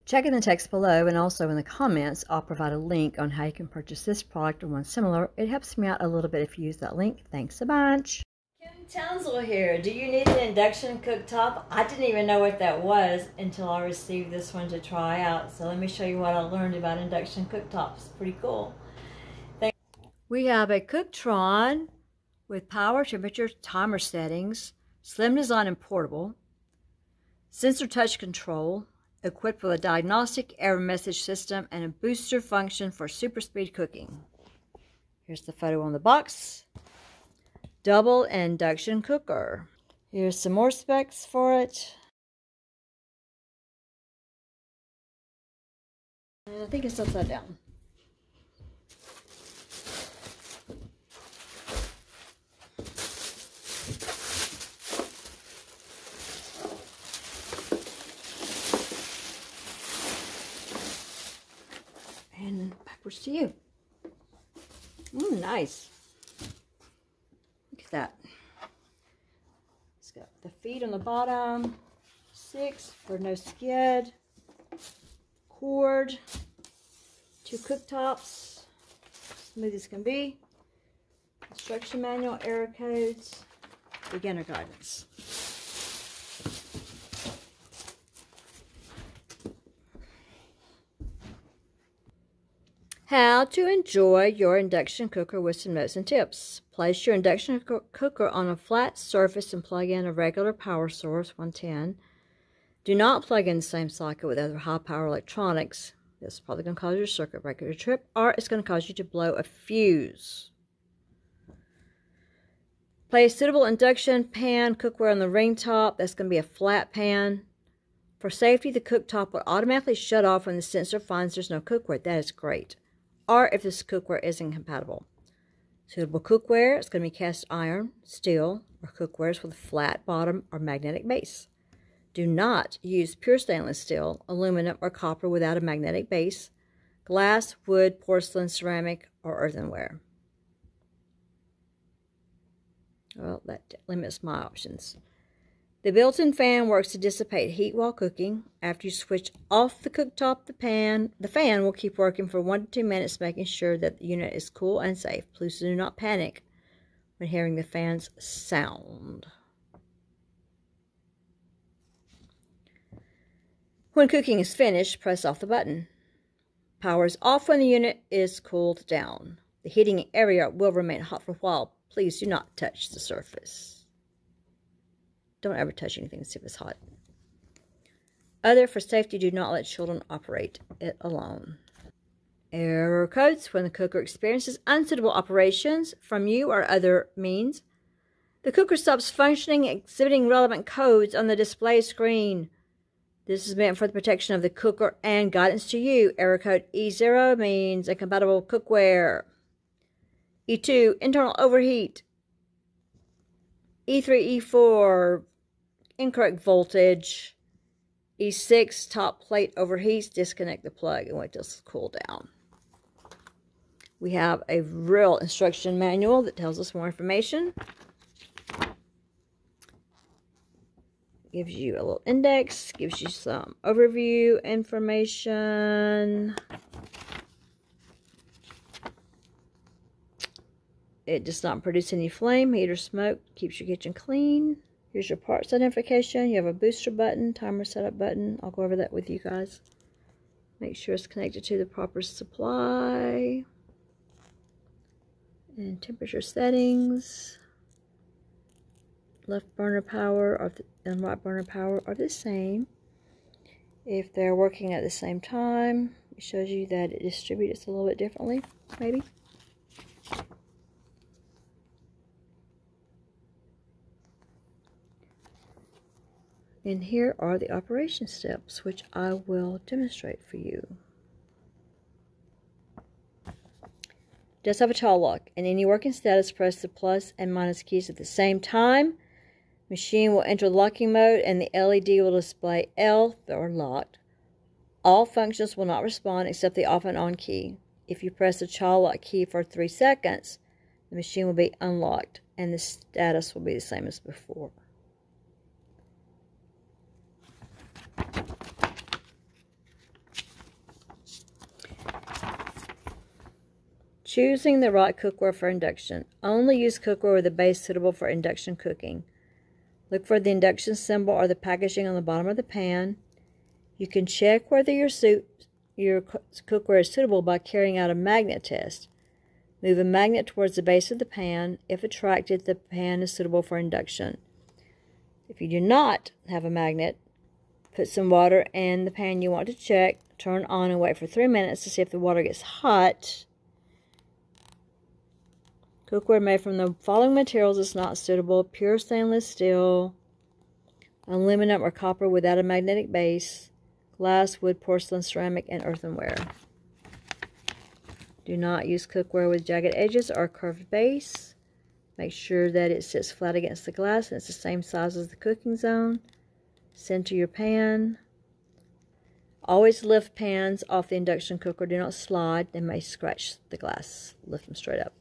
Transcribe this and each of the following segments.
Check in the text below, and also in the comments, I'll provide a link on how you can purchase this product or one similar. It helps me out a little bit if you use that link. Thanks a bunch. KimTownselYouTube here. Do you need an induction cooktop? I didn't even know what that was until I received this one to try out. So let me show you what I learned about induction cooktops. Pretty cool. We have a CookTron with power, temperature, timer settings, slim design and portable, sensor touch control, equipped with a diagnostic error message system and a booster function for super speed cooking. Here's the photo on the box. Double induction cooker. Here's some more specs for it. And I think it's upside down. And backwards to you. Nice. Look at that. It's got the feet on the bottom, 6 for no skid, cord, 2 cooktops, smooth as can be, instruction manual, error codes, beginner guidance. How to enjoy your induction cooker with some notes and tips. Place your induction cooker on a flat surface and plug in a regular power source, 110. Do not plug in the same socket with other high power electronics. This is probably going to cause your circuit breaker to trip, or it's going to cause you to blow a fuse. Place suitable induction pan cookware on the ring top. That's going to be a flat pan. For safety, the cooktop will automatically shut off when the sensor finds there's no cookware. That is great. Or if this cookware is incompatible. Suitable cookware is going to be cast iron, steel, or cookwares with a flat bottom or magnetic base. Do not use pure stainless steel, aluminum, or copper without a magnetic base, glass, wood, porcelain, ceramic, or earthenware. Well, that limits my options. The built-in fan works to dissipate heat while cooking. After you switch off the cooktop, the fan will keep working for 1 to 2 minutes, making sure that the unit is cool and safe. Please do not panic when hearing the fan's sound. When cooking is finished, press off the button. Power is off when the unit is cooled down. The heating area will remain hot for a while. Please do not touch the surface. Don't ever touch anything to see if it's hot. For safety, do not let children operate it alone. Error codes. When the cooker experiences unsuitable operations from you or other means, the cooker stops functioning, exhibiting relevant codes on the display screen. This is meant for the protection of the cooker and guidance to you. Error code E0 means incompatible cookware. E2, internal overheat. E3, E4, incorrect voltage. E6, top plate overheats. Disconnect the plug and wait till it's cool down. We have a real instruction manual that tells us more information. Gives you a little index, gives you some overview information. It does not produce any flame, heat, or smoke. Keeps your kitchen clean. Here's your parts identification. You have a booster button, timer setup button. I'll go over that with you guys. Make sure it's connected to the proper supply. And temperature settings. Left burner power and right burner power are the same. If they're working at the same time, it shows you that it distributes a little bit differently, maybe. And here are the operation steps, which I will demonstrate for you. It does have a child lock. In any working status, press the plus and minus keys at the same time. Machine will enter locking mode and the LED will display L or locked. All functions will not respond except the off and on key. If you press the child lock key for 3 seconds, the machine will be unlocked and the status will be the same as before. Choosing the right cookware for induction. Only use cookware with a base suitable for induction cooking. Look for the induction symbol or the packaging on the bottom of the pan. You can check whether your cookware is suitable by carrying out a magnet test. Move a magnet towards the base of the pan. If attracted, the pan is suitable for induction. If you do not have a magnet, put some water in the pan you want to check. Turn on and wait for 3 minutes to see if the water gets hot. Cookware made from the following materials is not suitable: pure stainless steel, aluminum or copper without a magnetic base, glass, wood, porcelain, ceramic, and earthenware. Do not use cookware with jagged edges or curved base. Make sure that it sits flat against the glass and it's the same size as the cooking zone. Center your pan. Always lift pans off the induction cooker. Do not slide. They may scratch the glass. Lift them straight up.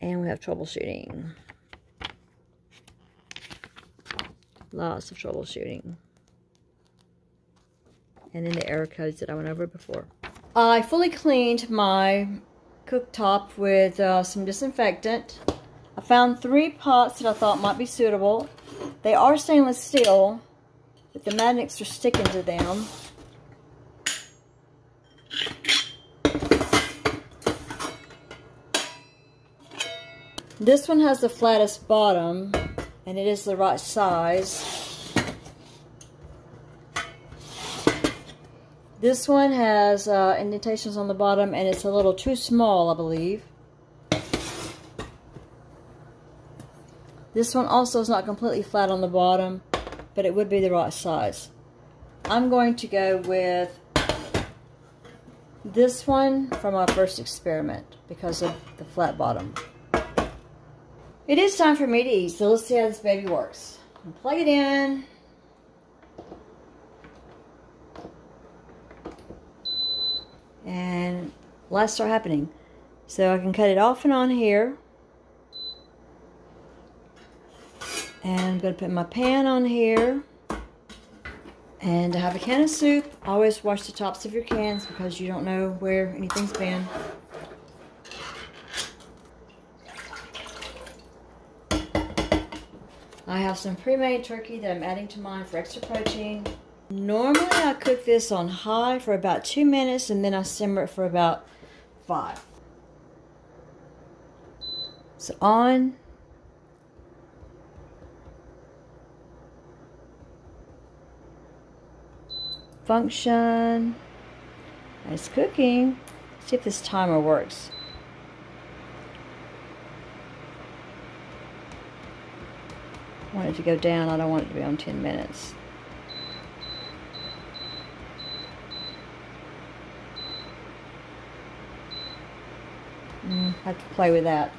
And we have troubleshooting. Lots of troubleshooting. And then the error codes that I went over before. I fully cleaned my cooktop with some disinfectant. I found 3 pots that I thought might be suitable. They are stainless steel, but the magnets are sticking to them. This one has the flattest bottom, and it is the right size. This one has indentations on the bottom, and it's a little too small, I believe. This one also is not completely flat on the bottom, but it would be the right size. I'm going to go with this one for my first experiment because of the flat bottom. It is time for me to eat, so let's see how this baby works. Plug it in. And lights start happening. So I can cut it off and on here. And I'm going to put my pan on here. And I have a can of soup. Always wash the tops of your cans because you don't know where anything's been. I have some pre-made turkey that I'm adding to mine for extra protein. Normally I cook this on high for about 2 minutes and then I simmer it for about 5. So on. Function. It's cooking. Let's see if this timer works. I want it to go down. I don't want it to be on 10 minutes. I have to play with that.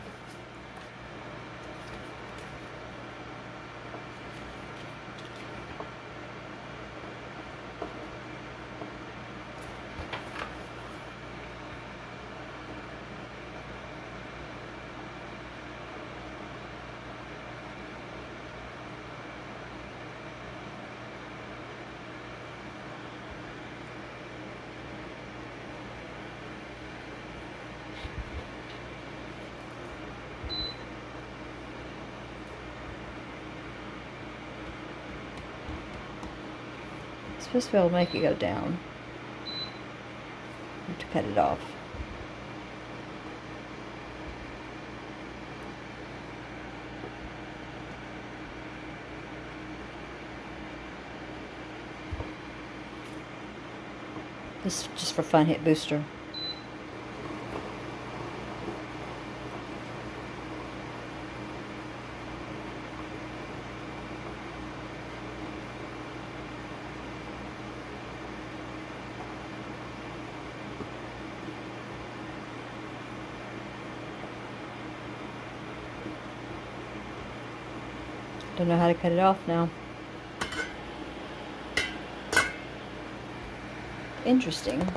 Supposed to be able to make it go down. I have to cut it off. This is just for fun, hit booster. Don't know how to cut it off now. Interesting.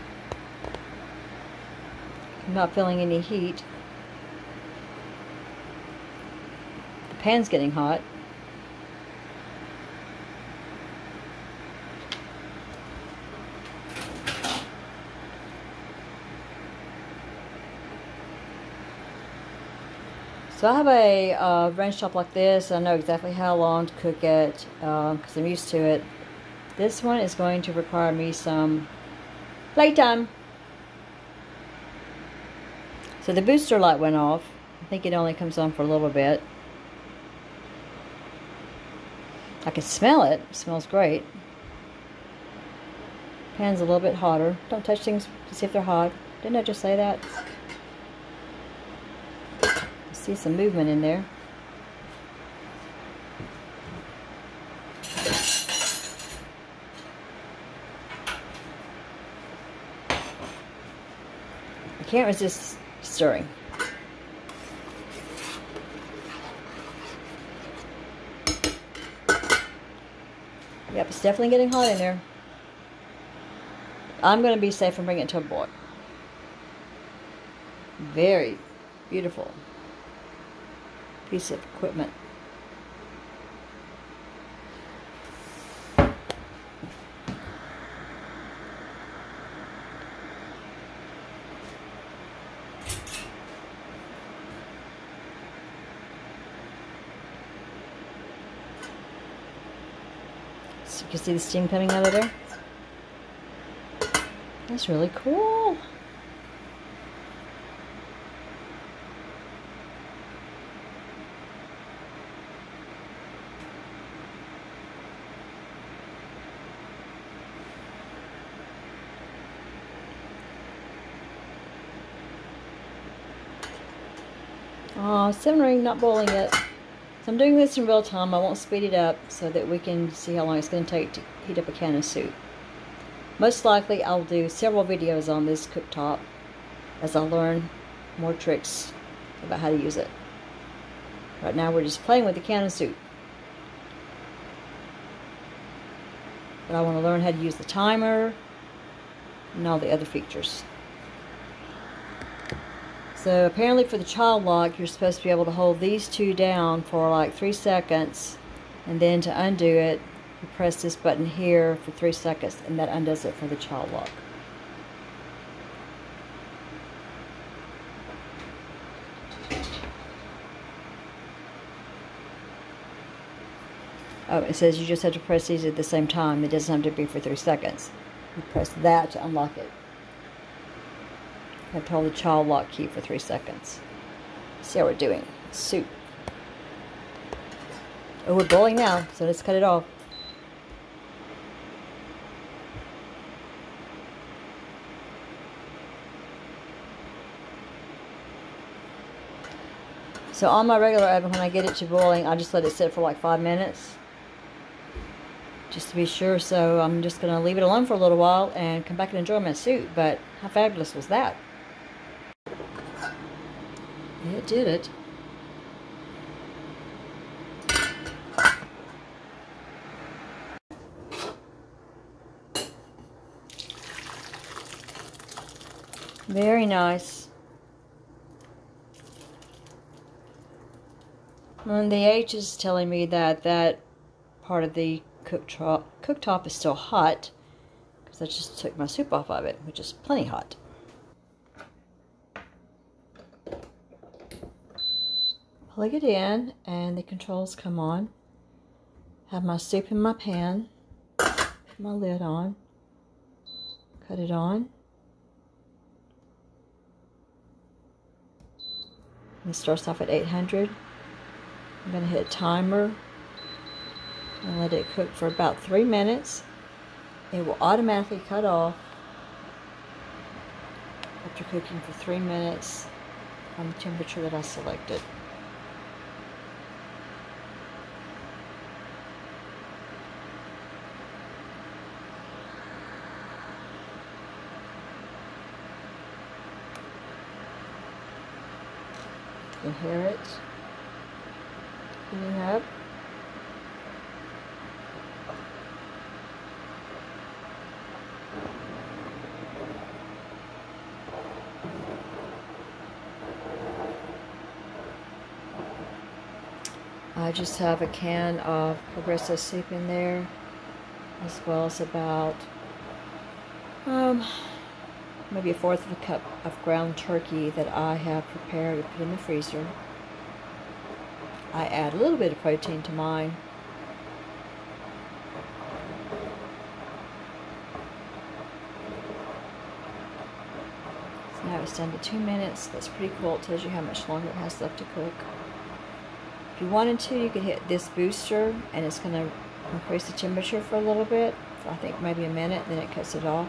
I'm not feeling any heat. The pan's getting hot. So I have a range top like this. I know exactly how long to cook it because I'm used to it. This one is going to require me some playtime. So the booster light went off. I think it only comes on for a little bit. I can smell it. It smells great. Pan's a little bit hotter. Don't touch things to see if they're hot. Didn't I just say that? I see some movement in there. I can't resist stirring. Yep, it's definitely getting hot in there. I'm going to be safe and bring it to a boil. Very beautiful piece of equipment. So you can see the steam coming out of there. That's really cool. Oh, simmering, not boiling yet. So I'm doing this in real time. I won't speed it up so that we can see how long it's going to take to heat up a can of soup. Most likely I'll do several videos on this cooktop as I learn more tricks about how to use it. Right now we're just playing with the can of soup. But I want to learn how to use the timer and all the other features. So apparently for the Childlock, you're supposed to be able to hold these two down for like 3 seconds, and then to undo it, you press this button here for 3 seconds, and that undoes it for the Childlock. Oh, it says you just have to press these at the same time. It doesn't have to be for 3 seconds. You press that to unlock it. I have to hold the Childlock key for 3 seconds. See how we're doing. Soup. Oh, we're boiling now, so let's cut it off. So on my regular oven, when I get it to boiling, I just let it sit for like 5 minutes. Just to be sure, so I'm just going to leave it alone for a little while and come back and enjoy my soup. But how fabulous was that? It did it. Very nice. And the H is telling me that that part of the cooktop is still hot, because I just took my soup off of it, which is plenty hot. Plug it in and the controls come on. Have my soup in my pan. Put my lid on. Cut it on. It starts off at 800. I'm going to hit timer and let it cook for about 3 minutes. It will automatically cut off after cooking for 3 minutes on the temperature that I selected. You can hear it heating up. I just have a can of Progresso soup in there, as well as about maybe 1/4 of a cup of ground turkey that I have prepared to put in the freezer. I add a little bit of protein to mine. So now it's down to 2 minutes. That's pretty cool. It tells you how much longer it has left to cook. If you wanted to, you could hit this booster and it's going to increase the temperature for a little bit, for I think maybe a minute, then it cuts it off.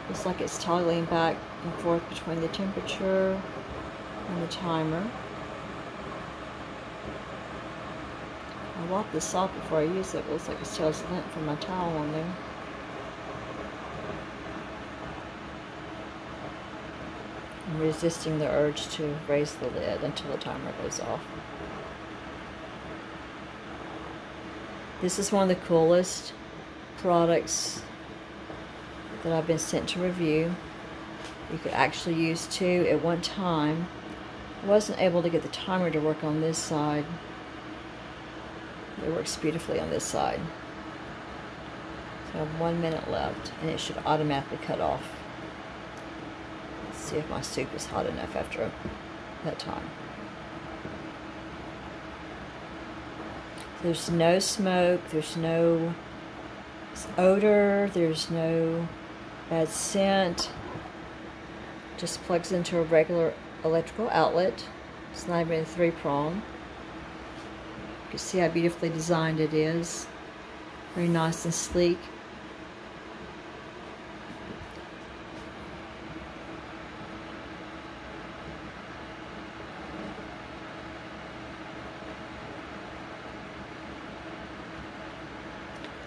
Looks like it's toggling back and forth between the temperature and the timer. I wipe this off before I use it. It looks like it still has lint from my towel on there. I'm resisting the urge to raise the lid until the timer goes off. This is one of the coolest products that I've been sent to review. You could actually use two at one time. I wasn't able to get the timer to work on this side. It works beautifully on this side. So I have 1 minute left and it should automatically cut off. Let's see if my soup is hot enough after that time. There's no smoke, there's no odor, there's no bad scent. Just plugs into a regular electrical outlet. It's not even a 3-prong. You can see how beautifully designed it is. Very nice and sleek.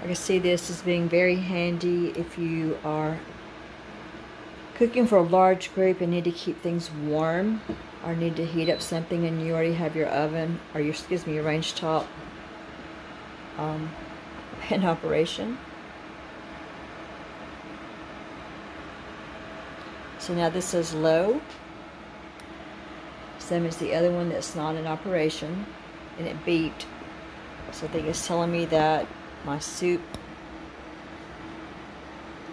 I can see this as being very handy if you are cooking for a large group and need to keep things warm, or need to heat up something and you already have your oven, or your, your range top in operation. So now this says low. Same as the other one that's not in operation, and it beeped. So I think it's telling me that my soup,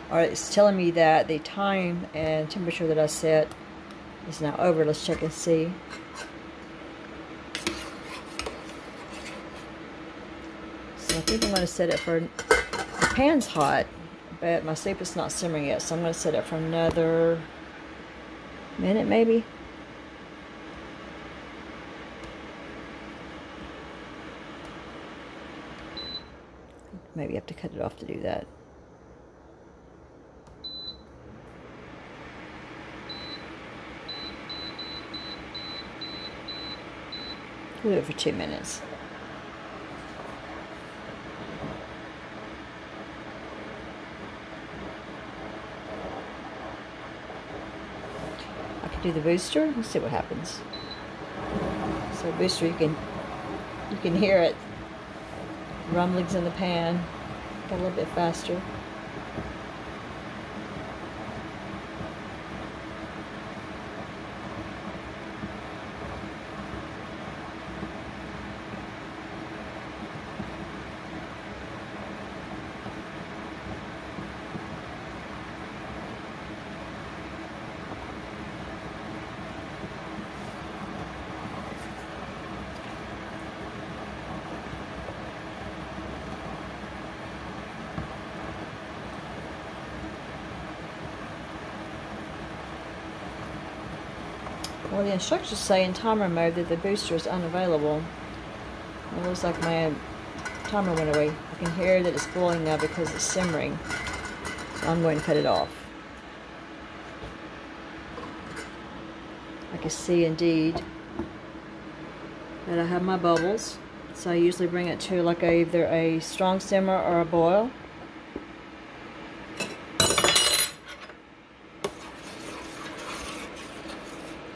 or it's telling me that the time and temperature that I set is now over. Let's check and see. So I think I'm going to set it for, the pan's hot, but my soup is not simmering yet, so I'm going to set it for another minute maybe. Maybe you have to cut it off to do that. We'll do it for 2 minutes. I can do the booster. Let's see what happens. So booster, you can hear it. Rumblings in the pan. Got a little bit faster. Well, the instructions say in timer mode that the booster is unavailable. It looks like my timer went away. I can hear that it's boiling now because it's simmering. So I'm going to cut it off. I can see indeed that I have my bubbles. So I usually bring it to like either a strong simmer or a boil.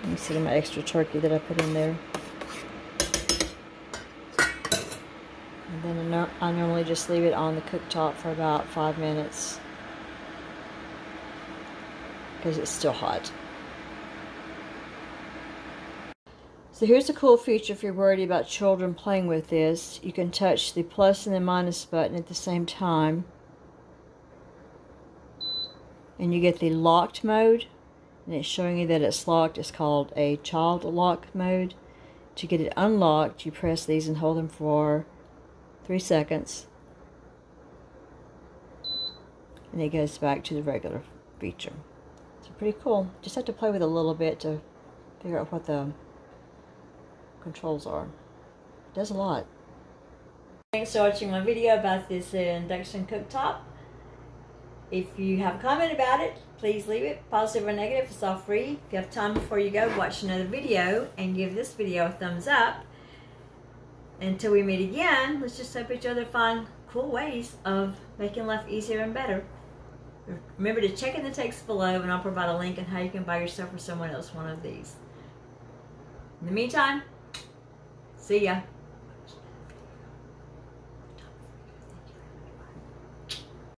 Let me see my extra turkey that I put in there. And then I normally just leave it on the cooktop for about 5 minutes because it's still hot. So here's a cool feature if you're worried about children playing with this. You can touch the plus and the minus button at the same time. And you get the locked mode. And it's showing you that it's locked. It's called a child lock mode. To get it unlocked, you press these and hold them for 3 seconds. And it goes back to the regular feature. So pretty cool. Just have to play with it a little bit to figure out what the controls are. It does a lot. Thanks for watching my video about this induction cooktop. If you have a comment about it, please leave it. Positive or negative, it's all free. If you have time before you go, watch another video and give this video a thumbs up. Until we meet again, let's just help each other find cool ways of making life easier and better. Remember to check in the text below and I'll provide a link on how you can buy yourself or someone else one of these. In the meantime, see ya.